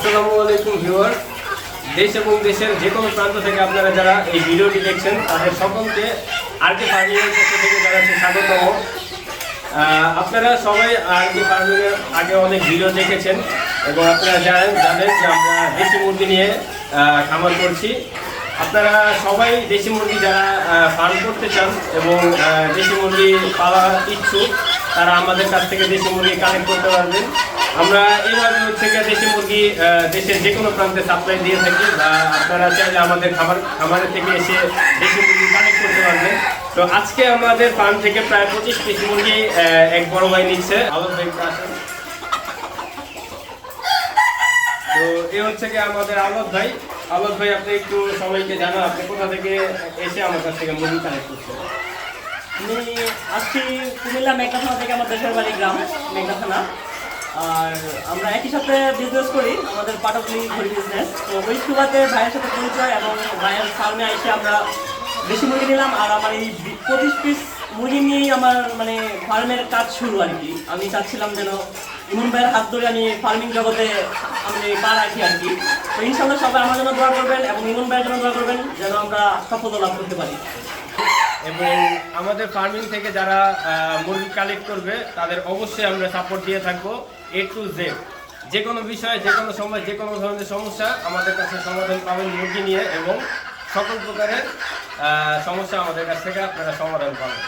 আসসালামু আলাইকুম ভিউয়ার, দেশ এবং দেশের যে কোনো প্রান্ত থেকে আপনারা যারা এই ভিডিওটি দেখছেন তাদের সকলকে আরকে ফার্মিংয়ের পক্ষ থেকে জানাচ্ছি স্বাগতম। আপনারা সবাই আরকে ফার্মিংয়ের আগে অনেক ভিডিও দেখেছেন এবং আপনারা জানেন যে আমরা দেশি মুরগি নিয়ে খামার করছি। আপনারা সবাই দেশি মুরগি যারা ফার্ম করতে চান এবং দেশি মুরগি পাওয়ার ইচ্ছুক তারা আমাদের কাছ থেকে দেশি মুরগি কালেক্ট করতে পারবেন। আমরা এইভাবে দেশি মুরগি দেশের যে কোনো প্রান্তে সাপ্লাই দিয়ে থাকি, বা আপনারা চাইলে আমাদের খামারের থেকে এসে দেশি মুরগি কালেক্ট করতে পারবেন। তো আজকে আমাদের ফার্ম থেকে প্রায় 25 পিস মুরগি এক বড় ভাই নিচ্ছে। আলোক ভাই আসেন। তো এ হচ্ছে কি আমাদের আলোক ভাই। আলোক ভাই, আপনি একটু সবাইকে জানান আপনি কোথা থেকে এসে আমার কাছ থেকে মুরগি কালেক্ট করছেন। আমি আসছি কুমিল্লা মেঘনা থানা থেকে, আমার দেশের বাড়ি গ্রাম মেঘনা থানা। আর আমরা একই সাথে বিজনেস করি, আমাদের পাটকলি ঘড়ি বিজনেস। তো ওই সুবাদে ভাইয়ের সাথে পরিচয় এবং ভাইয়ের ফার্মে এসে আমরা দেশি মুরগি নিলাম। আর আমার এই 25 পিস মুরগি নিয়েই আমার মানে ফার্মের কাজ শুরু আর কি। আমি চাচ্ছিলাম যেন ইমন ভাইয়ের হাত ধরে আমি ফার্মিং জগতে আমি পা রাখি আর কি। তো ইনশাল্লাহ সবাই আমার জন্য দোয়া করবেন এবং ইমন ভাইয়ের জন্য দোয়া করবেন যেন আমরা সফলতা লাভ করতে পারি। এবং আমাদের ফার্মিং থেকে যারা মুরগি কালেক্ট করবে তাদের অবশ্যই আমরা সাপোর্ট দিয়ে থাকবো A to Z। যে কোনো বিষয়ে, যে কোনো সময়, যে কোনো ধরনের সমস্যা আমাদের কাছে সমাধান পাবেন মুরগি নিয়ে, এবং সকল প্রকারের সমস্যা আমাদের কাছ থেকে আপনারা সমাধান পাবেন।